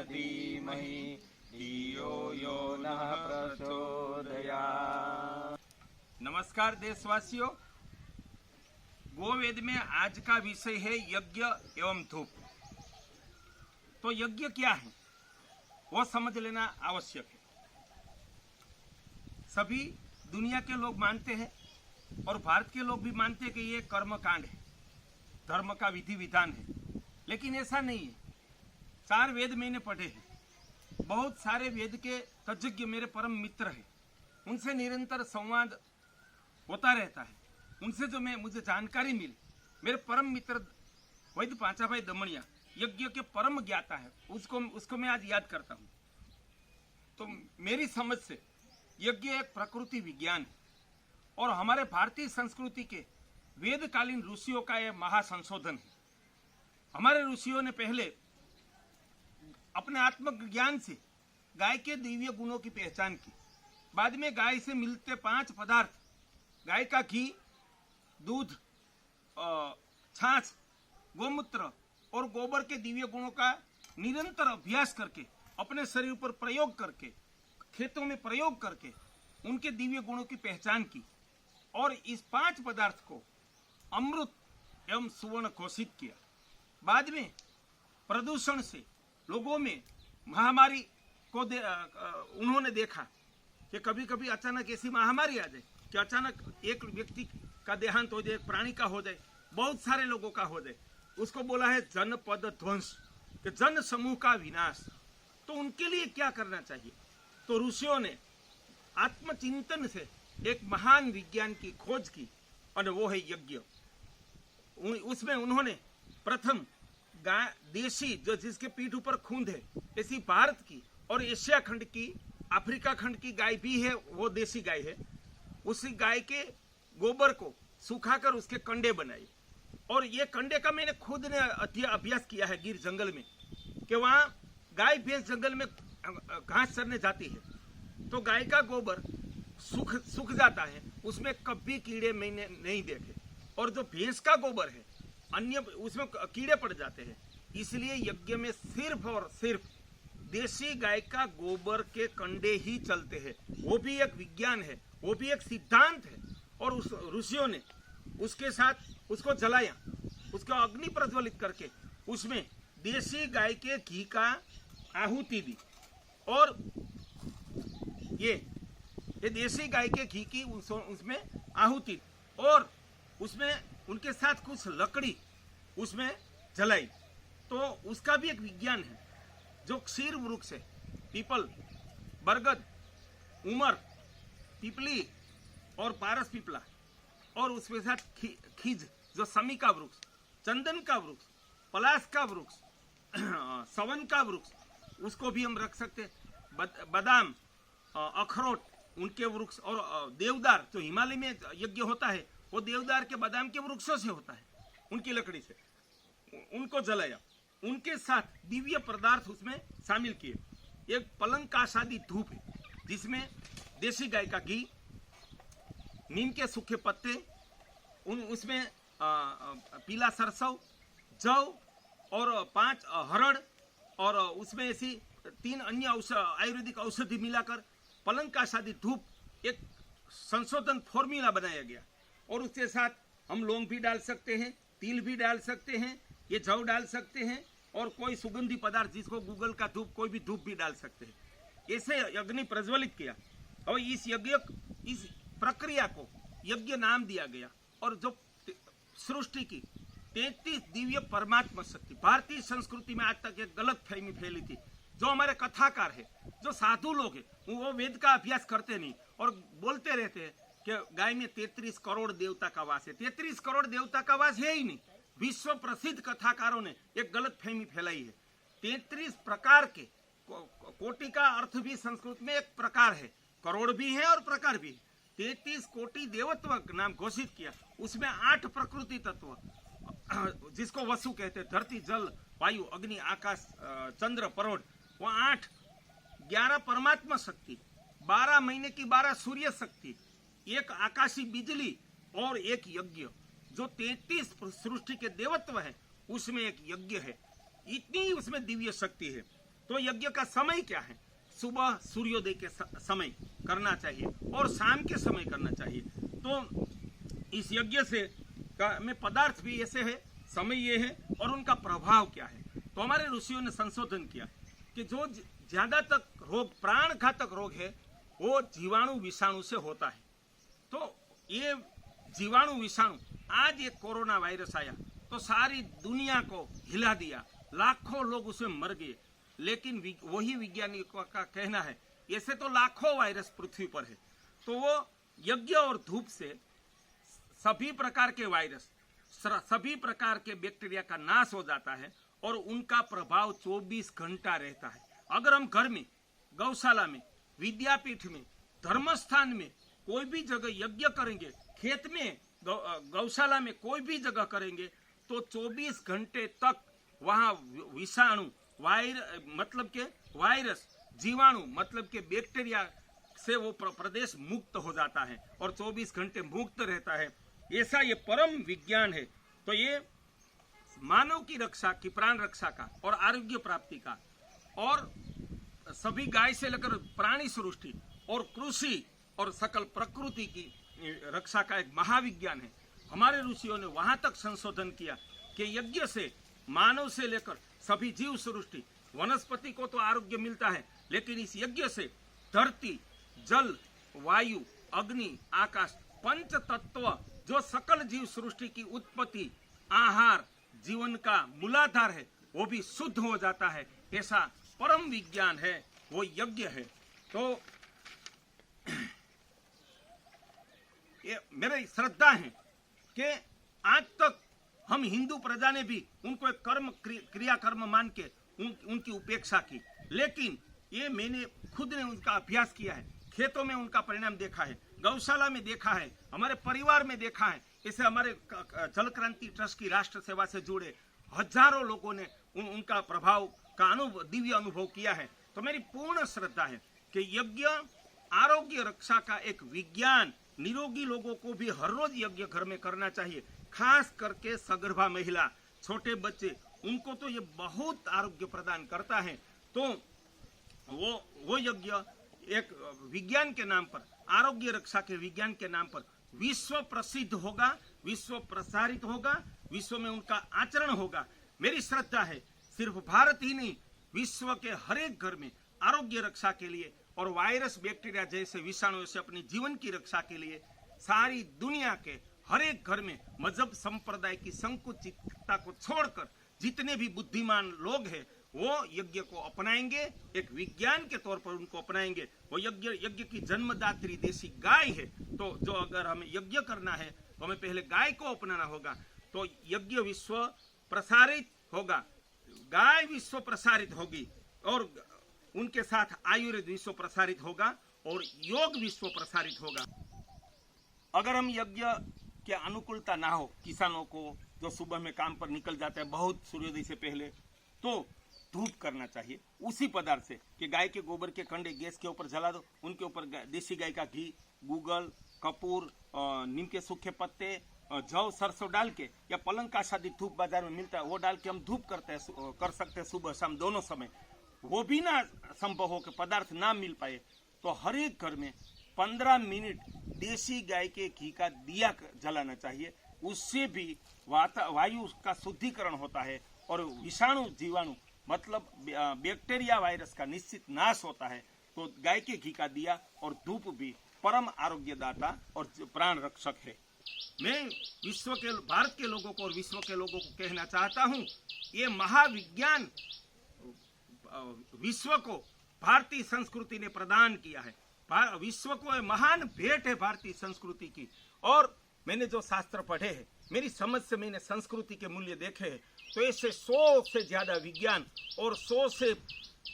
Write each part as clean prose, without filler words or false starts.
धीमहि धियो यो नः प्रचोदयात्। नमस्कार देशवासियों, गोवेद में आज का विषय है यज्ञ एवं धूप। तो यज्ञ क्या है वो समझ लेना आवश्यक है। सभी दुनिया के लोग मानते हैं और भारत के लोग भी मानते हैं कि ये कर्म कांड है, धर्म का विधि विधान है, लेकिन ऐसा नहीं है। 4 वेद मैंने पढ़े हैं, बहुत सारे वेद के तज्ज्ञ मेरे परम मित्र हैं, उनसे निरंतर संवाद होता रहता है। उनसे जो मुझे जानकारी मिली, मेरे परम मित्र वैद्य पांचाभाई दमनिया यज्ञ के परम ज्ञाता है, उसको मैं आज याद करता हूँ। तो मेरी समझ से यज्ञ एक प्रकृति विज्ञान है और हमारे भारतीय संस्कृति के वेदकालीन ऋषियों का यह महासंशोधन है। हमारे ऋषियों ने पहले अपने आत्मज्ञान से गाय के दिव्य गुणों की पहचान की। बाद में गाय से मिलते 5 पदार्थ, गाय का घी, दूध, छाछ, गोमूत्र और गोबर के दिव्य गुणों का निरंतर अभ्यास करके, अपने शरीर पर प्रयोग करके, खेतों में प्रयोग करके उनके दिव्य गुणों की पहचान की और इस 5 पदार्थ को अमृत एवं सुवर्ण घोषित किया। बाद में प्रदूषण से लोगों में महामारी को उन्होंने देखा कि कभी कभी अचानक ऐसी महामारी आ जाए कि अचानक एक व्यक्ति का देहांत हो जाए, प्राणी का हो जाए, बहुत सारे लोगों का हो जाए। उसको बोला है जनपद ध्वंस, कि जन समूह का विनाश। तो उनके लिए क्या करना चाहिए? तो ऋषियों ने आत्मचिंतन से एक महान विज्ञान की खोज की और वो है यज्ञ। उसमें उन्होंने प्रथम गाय, देशी, जो जिसके पीठ ऊपर खूंद है, ऐसी भारत की और एशिया खंड की, अफ्रीका खंड की गाय भी है, वो देशी गाय है। उसी गाय के गोबर को सुखाकर उसके कंडे बनाए और ये कंडे का मैंने खुद ने अभ्यास किया है गिर जंगल में, कि वहाँ गाय भैंस जंगल में घास चरने जाती है तो गाय का गोबर सूख जाता है, उसमें कभी कीड़े मैंने नहीं देखे। और जो भैंस का गोबर है अन्य, उसमें कीड़े पड़ जाते हैं। इसलिए यज्ञ में सिर्फ और सिर्फ देशी गाय का गोबर के कंडे ही चलते हैं। वो भी एक विज्ञान है, वो भी एक सिद्धांत है। और उस ऋषियों ने उसके साथ उसको जलाया, उसको अग्नि प्रज्वलित करके उसमें देशी गाय के घी का आहुति दी और ये देशी गाय के घी की उसमें आहुति और उसमें उनके साथ कुछ लकड़ी उसमें जलाई। तो उसका भी एक विज्ञान है। जो क्षीर वृक्ष है, पीपल, बरगद, उमर, पिपली और पारस पिपला, और उसके साथ खीज, जो समी का वृक्ष, चंदन का वृक्ष, पलाश का वृक्ष, सवन का वृक्ष, उसको भी हम रख सकते हैं। बादाम, अखरोट, उनके वृक्ष, और देवदार, जो हिमालय में यज्ञ होता है वो देवदार के बादाम के वृक्षों से होता है, उनकी लकड़ी से, उनको जलाया। उनके साथ दिव्य पदार्थ उसमें शामिल किए। एक पलंग का शादी धूप है जिसमें देशी गाय का घी, नीम के सूखे पत्ते, उसमें पीला सरसों, जौ और 5 हरड़ और उसमें ऐसी 3 अन्य आयुर्वेदिक औषधि मिलाकर पलंग का शादी धूप एक संशोधन फॉर्मूला बनाया गया। और उसके साथ हम लौंग भी डाल सकते हैं, तिल भी डाल सकते हैं, ये जौ डाल सकते हैं और कोई सुगंधी पदार्थ जिसको गूगल का धूप, कोई भी धूप भी डाल सकते हैं। ऐसे अग्नि प्रज्वलित किया और इस प्रक्रिया को यज्ञ नाम दिया गया। और जो सृष्टि की 33 दिव्य परमात्मा शक्ति, भारतीय संस्कृति में आज तक एक गलत फहमी फैली थी। जो हमारे कथाकार है, जो साधु लोग हैं, वो वेद का अभ्यास करते नहीं और बोलते रहते हैं कि गाय में 33 करोड़ देवता का वास है। 33 करोड़ देवता का वास है ही नहीं। विश्व प्रसिद्ध कथाकारों ने एक गलत फहमी फैलाई है। 33 प्रकार के, कोटि का अर्थ भी संस्कृत में एक प्रकार है, करोड़ भी है और प्रकार भी है। 33 कोटि देवत्व नाम घोषित किया। उसमें 8 प्रकृति तत्व, जिसको वसु कहते हैं, धरती, जल, वायु, अग्नि, आकाश, चंद्र, परोढ़, वो 8, 11 परमात्मा शक्ति, 12 महीने की 12 सूर्य शक्ति, 1 आकाशी बिजली और 1 यज्ञ। जो 33 सृष्टि के देवत्व है उसमें एक यज्ञ है। इतनी उसमें दिव्य शक्ति है। तो यज्ञ का समय क्या है? सुबह सूर्योदय के समय करना चाहिए और शाम के समय करना चाहिए। तो इस यज्ञ से में पदार्थ भी ऐसे है, समय ये है और उनका प्रभाव क्या है। तो हमारे ऋषियों ने संशोधन किया कि जो ज्यादा तक रोग, प्राण घातक रोग है, वो जीवाणु विषाणु से होता है। तो ये जीवाणु विषाणु, आज ये कोरोना वायरस आया तो सारी दुनिया को हिला दिया, लाखों लोग उसमें मर गए। लेकिन वही वैज्ञानिकों का कहना है ऐसे तो लाखों वायरस पृथ्वी पर है, तो वो यज्ञ और धूप से सभी प्रकार के वायरस, सभी प्रकार के बैक्टीरिया का नाश हो जाता है और उनका प्रभाव 24 घंटा रहता है। अगर हम घर में, गौशाला में, विद्यापीठ में, धर्मस्थान में कोई भी जगह यज्ञ करेंगे, खेत में, गौशाला में कोई भी जगह करेंगे, तो 24 घंटे तक वहाँ विषाणु, मतलब के वायरस, जीवाणु मतलब के बैक्टीरिया से वो प्रदेश मुक्त हो जाता है और 24 घंटे मुक्त रहता है। ऐसा ये परम विज्ञान है। तो ये मानव की रक्षा की, प्राण रक्षा का और आरोग्य प्राप्ति का और सभी गाय से लेकर प्राणी सृष्टि और कृषि और सकल प्रकृति की रक्षा का एक महाविज्ञान है। हमारे ऋषियों ने वहां तक संशोधन किया कि यज्ञ से मानव से लेकर सभी जीव सृष्टि, वनस्पति को तो आरोग्य मिलता है, लेकिन इस यज्ञ से धरती, जल, वायु, अग्नि, आकाश, पंच तत्व, जो सकल जीव सृष्टि की उत्पत्ति, आहार, जीवन का मूलाधार है, वो भी शुद्ध हो जाता है। ऐसा परम विज्ञान है, वो यज्ञ है। तो ये मेरी श्रद्धा है कि आज तक हम हिंदू प्रजा ने भी उनको एक कर्म, क्रिया कर्म मान के उनकी उपेक्षा की, लेकिन ये मैंने खुद ने उनका अभ्यास किया है, खेतों में उनका परिणाम देखा है, गौशाला में देखा है, हमारे परिवार में देखा है। इसे हमारे जल क्रांति ट्रस्ट की राष्ट्र सेवा से जुड़े हजारों लोगों ने उनका प्रभाव का दिव्य अनुभव किया है। तो मेरी पूर्ण श्रद्धा है कि यज्ञ आरोग्य रक्षा का एक विज्ञान, निरोगी लोगों को भी हर रोज यज्ञ घर में करना चाहिए, खास करके सगर्भा महिला, छोटे बच्चे, उनको तो ये बहुत आरोग्य प्रदान करता है। तो वो यज्ञ एक विज्ञान के नाम पर, आरोग्य रक्षा के विज्ञान के नाम पर विश्व प्रसिद्ध होगा, विश्व प्रसारित होगा, विश्व में उनका आचरण होगा। मेरी श्रद्धा है सिर्फ भारत ही नहीं, विश्व के हर एक घर में आरोग्य रक्षा के लिए और वायरस, बैक्टीरिया जैसे विषाणुओं से अपने जीवन की रक्षा के लिए सारी दुनिया के हर एक घर में मजहब संप्रदाय की संकुचितता को छोड़कर जितने भी बुद्धिमान लोग हैं वो यज्ञ को अपनाएंगे, एक विज्ञान के तौर पर उनको अपनाएंगे। वो यज्ञ की जन्मदात्री देसी गाय है। तो जो अगर हमें यज्ञ करना है तो हमें पहले गाय को अपनाना होगा। तो यज्ञ विश्व प्रसारित होगा, गाय विश्व प्रसारित होगी और उनके साथ आयुर्वेद विश्व प्रसारित होगा और योग विश्व प्रसारित होगा। अगर हम यज्ञ के अनुकूलता ना हो, किसानों को जो सुबह में काम पर निकल जाते हैं बहुत सूर्योदय से पहले, तो धूप करना चाहिए उसी पदार्थ से कि गाय के गोबर के कंडे गैस के ऊपर जला दो, उनके ऊपर देसी गाय का घी, गूगल, कपूर, नीम के सूखे पत्ते, जौ, सरसों डाल के या पलंग का शादी धूप बाजार में मिलता है वो डाल के हम धूप कर सकते हैं सुबह शाम दोनों समय। वो भी ना संभव हो कि पदार्थ ना मिल पाए तो हर एक घर में 15 मिनट देसी गाय के घी का दिया जलाना चाहिए। उससे भी वायु का शुद्धिकरण होता है और विषाणु, जीवाणु मतलब बैक्टीरिया, वायरस का निश्चित नाश होता है। तो गाय के घी का दिया और धूप भी परम आरोग्यदाता और प्राण रक्षक है। मैं विश्व के, भारत के लोगों को और विश्व के लोगों को कहना चाहता हूँ, ये महाविज्ञान विश्व को भारतीय संस्कृति ने प्रदान किया है। विश्व को महान भेंट है भारतीय संस्कृति की। और मैंने जो शास्त्र पढ़े हैं, मेरी समझ से मैंने संस्कृति के मूल्य देखे हैं, तो ऐसे 100 से ज्यादा विज्ञान और 100 से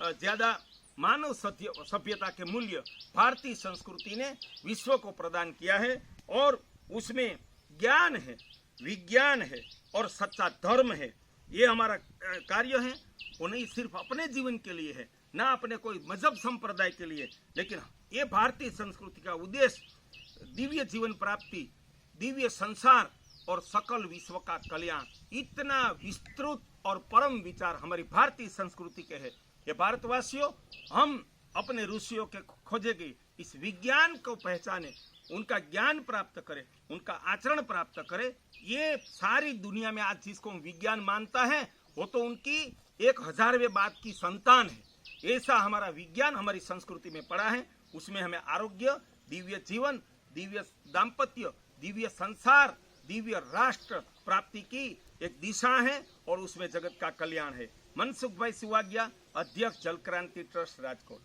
ज्यादा मानव सभ्यता के मूल्य भारतीय संस्कृति ने विश्व को प्रदान किया है। और उसमें ज्ञान है, विज्ञान है और सच्चा धर्म है। ये हमारा कार्य है। वो नहीं सिर्फ अपने जीवन के लिए है, ना अपने कोई मजहब संप्रदाय के लिए, लेकिन ये भारतीय संस्कृति का उद्देश्य दिव्य जीवन प्राप्ति, दिव्य संसार और सकल विश्व का कल्याण। इतना विस्तृत और परम विचार हमारी भारतीय संस्कृति के है। ये भारतवासियों, हम अपने ऋषियों के खोजे गए इस विज्ञान को पहचाने, उनका ज्ञान प्राप्त करें, उनका आचरण प्राप्त करें। ये सारी दुनिया में आज जिसको विज्ञान मानता है वो तो उनकी 1000वें बात की संतान है। ऐसा हमारा विज्ञान हमारी संस्कृति में पड़ा है। उसमें हमें आरोग्य, दिव्य जीवन, दिव्य दाम्पत्य, दिव्य संसार, दिव्य राष्ट्र प्राप्ति की एक दिशा है और उसमें जगत का कल्याण है। मनसुख भाई सिवाग्या, अध्यक्ष जल क्रांति ट्रस्ट, राजकोट।